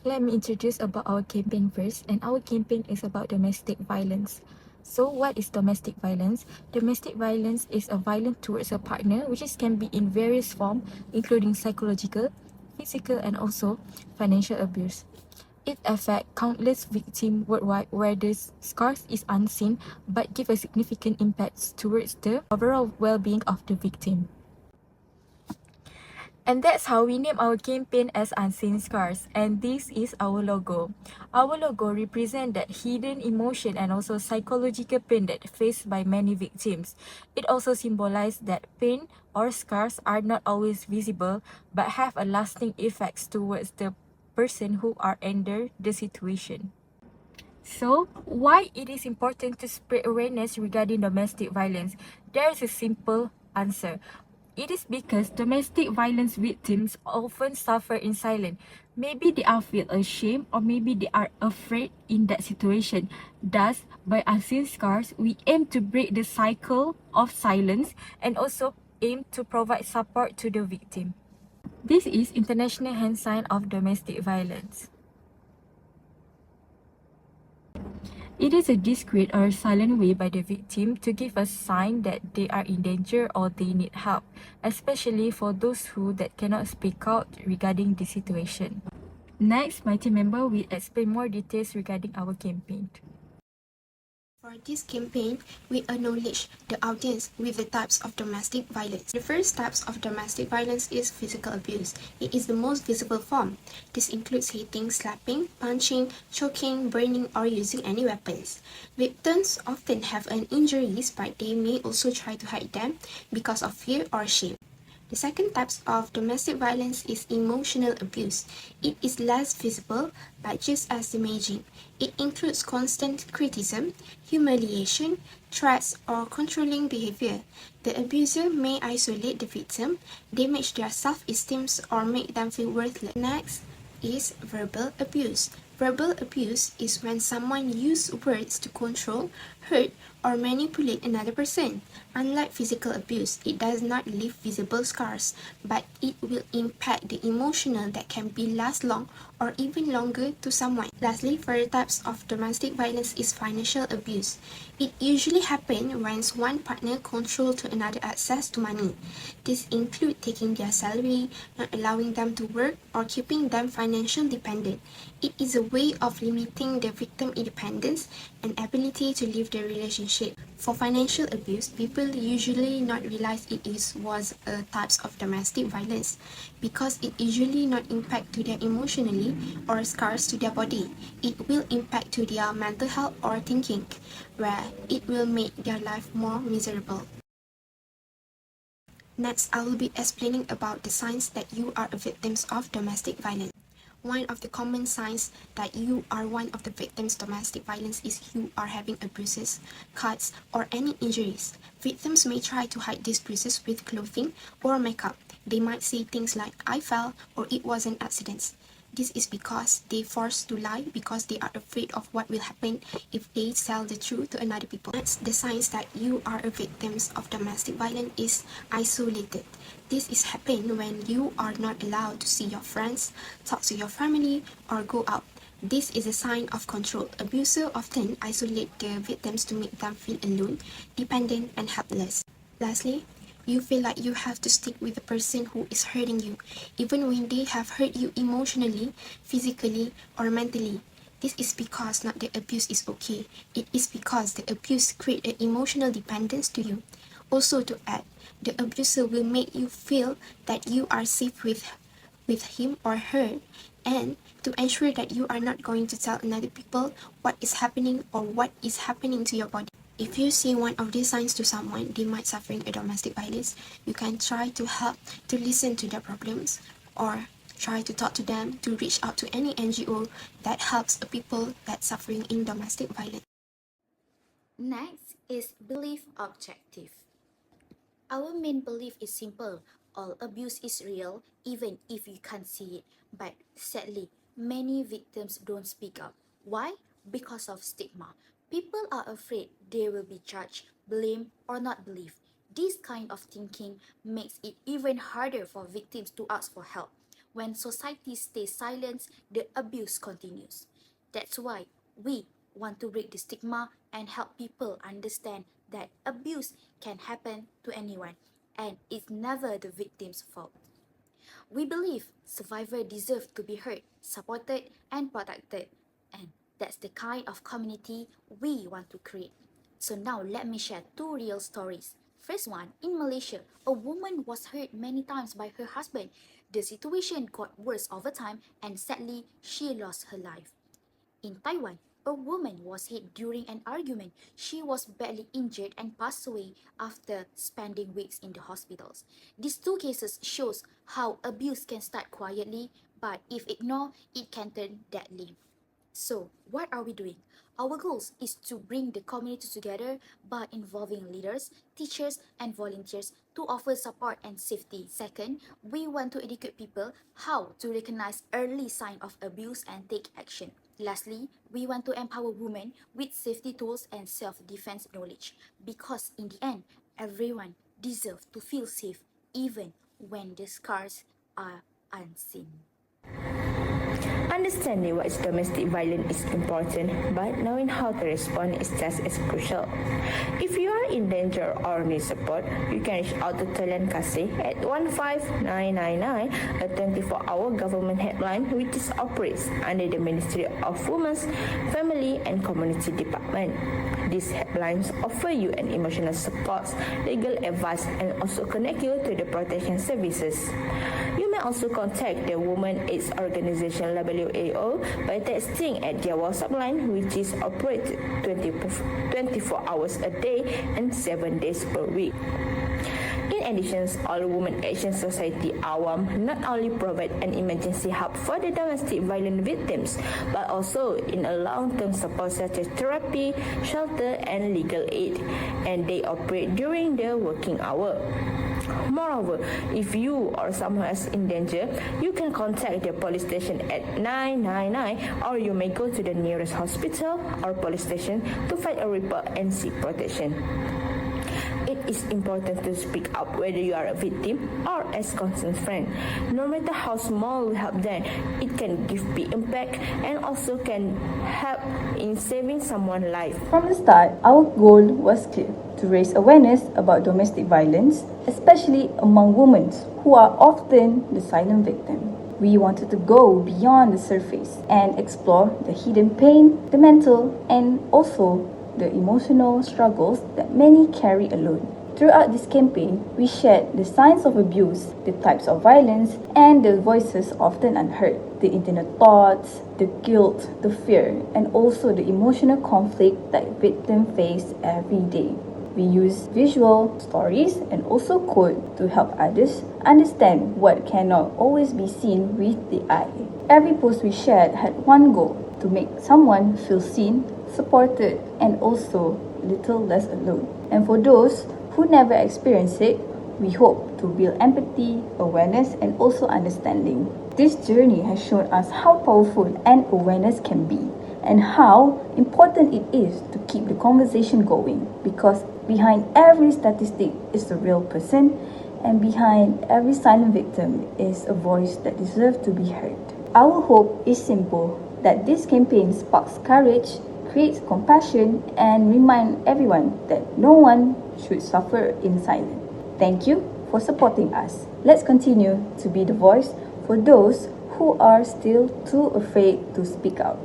Let me introduce about our campaign first, and our campaign is about domestic violence. So what is domestic violence? Domestic violence is a violence towards a partner, which can be in various forms, including psychological, physical, and also financial abuse. It affects countless victims worldwide where the scars is unseen but give a significant impact towards the overall well-being of the victim. And that's how we name our campaign as Unseen Scars. And this is our logo. Our logo represents that hidden emotion and also psychological pain that faced by many victims. It also symbolizes that pain or scars are not always visible but have a lasting effects towards the person who are under the situation. So, why it is important to spread awareness regarding domestic violence? There is a simple answer. It is because domestic violence victims often suffer in silence. Maybe they are feel ashamed or maybe they are afraid in that situation. Thus, by Unseen Scars, we aim to break the cycle of silence and also aim to provide support to the victim. This is International Hand Sign of Domestic Violence. It is a discreet or silent way by the victim to give a sign that they are in danger or they need help, especially for those who that cannot speak out regarding the situation. Next, my team member will explain more details regarding our campaign. For this campaign, we acknowledge the audience with the types of domestic violence. The first types of domestic violence is physical abuse. It is the most visible form. This includes hitting, slapping, punching, choking, burning, or using any weapons. Victims often have an injuries, but they may also try to hide them because of fear or shame. The second type of domestic violence is emotional abuse. It is less visible but just as damaging. It includes constant criticism, humiliation, threats, or controlling behavior. The abuser may isolate the victim, damage their self-esteem, or make them feel worthless. Next is verbal abuse. Verbal abuse is when someone uses words to control, hurt, or manipulate another person. Unlike physical abuse, it does not leave visible scars, but it will impact the emotional that can be last long or even longer to someone. Lastly, further types of domestic violence is financial abuse. It usually happens when one partner controls to another access to money. This includes taking their salary, not allowing them to work, or keeping them financially dependent. It is a way of limiting the victim's independence and ability to live the relationship. For financial abuse, people usually not realize was a types of domestic violence because it usually not impact to their emotionally or scars to their body. It will impact to their mental health or thinking, where it will make their life more miserable. Next, I will be explaining about the signs that you are a victim of domestic violence. One of the common signs that you are one of the victims of domestic violence is you are having bruises, cuts, or any injuries. Victims may try to hide these bruises with clothing or makeup. They might say things like, "I fell," or "it was an accident." This is because they forced to lie because they are afraid of what will happen if they tell the truth to another people. Next, the signs that you are a victim of domestic violence is isolated. This is happening when you are not allowed to see your friends, talk to your family, or go out. This is a sign of control. Abusers often isolate their victims to make them feel alone, dependent, and helpless. Lastly, you feel like you have to stick with the person who is hurting you, even when they have hurt you emotionally, physically, or mentally. This is because not the abuse is okay. It is because the abuse creates an emotional dependence to you. Also to add, the abuser will make you feel that you are safe with him or her, and to ensure that you are not going to tell another people what is happening or what is happening to your body. If you see one of these signs to someone, they might suffering a domestic violence, you can try to help to listen to their problems or try to talk to them to reach out to any NGO that helps people that suffering in domestic violence. Next is belief objective. Our main belief is simple. All abuse is real even if you can't see it. But sadly, many victims don't speak up. Why? Because of stigma. People are afraid they will be judged, blamed, or not believed. This kind of thinking makes it even harder for victims to ask for help. When society stays silent, the abuse continues. That's why we want to break the stigma and help people understand that abuse can happen to anyone and it's never the victim's fault. We believe survivors deserve to be heard, supported, and protected, and that's the kind of community we want to create. So now let me share two real stories. First one, in Malaysia, a woman was hurt many times by her husband. The situation got worse over time and sadly, she lost her life. In Taiwan, a woman was hit during an argument. She was badly injured and passed away after spending weeks in the hospitals. These two cases shows how abuse can start quietly, but if ignored, it can turn deadly. So, what are we doing? Our goals is to bring the community together by involving leaders, teachers, and volunteers to offer support and safety. Second, we want to educate people how to recognize early sign of abuse and take action. Lastly, we want to empower women with safety tools and self-defense knowledge because in the end, everyone deserves to feel safe even when the scars are unseen. Understanding what is domestic violence is important, but knowing how to respond is just as crucial. If you are in danger or need support, you can reach out to Talian Kasih at 15999, a 24-hour government helpline which is operates under the Ministry of Women's, Family and Community Department. These helplines offer you an emotional support, legal advice and also connect you to the protection services. You may also contact the Women AIDS Organization WAO by texting at their WhatsApp line which is operated 24 hours a day and 7 days per week. In addition, All Women Action Society AWAM not only provide an emergency help for the domestic violence victims, but also in a long-term support such as therapy, shelter, and legal aid, and they operate during the working hour. Moreover, if you or someone else in danger, you can contact the police station at 999 or you may go to the nearest hospital or police station to file a report and seek protection. It is important to speak up whether you are a victim or as concerned friend. No matter how small we help them, it can give big impact and also can help in saving someone's life. From the start, our goal was clear: to raise awareness about domestic violence, especially among women who are often the silent victim. We wanted to go beyond the surface and explore the hidden pain, the mental, and also the emotional struggles that many carry alone. Throughout this campaign, we shared the signs of abuse, the types of violence, and the voices often unheard, the internal thoughts, the guilt, the fear, and also the emotional conflict that victims face every day. We use visual stories and also quote to help others understand what cannot always be seen with the eye. Every post we shared had one goal: to make someone feel seen, supported, and also a little less alone. And for those who never experienced it, we hope to build empathy, awareness, and also understanding. This journey has shown us how powerful and awareness can be, and how important it is to keep the conversation going, because behind every statistic is a real person, and behind every silent victim is a voice that deserves to be heard. Our hope is simple: that this campaign sparks courage, creates compassion, and remind everyone that no one should suffer in silence. Thank you for supporting us. Let's continue to be the voice for those who are still too afraid to speak out.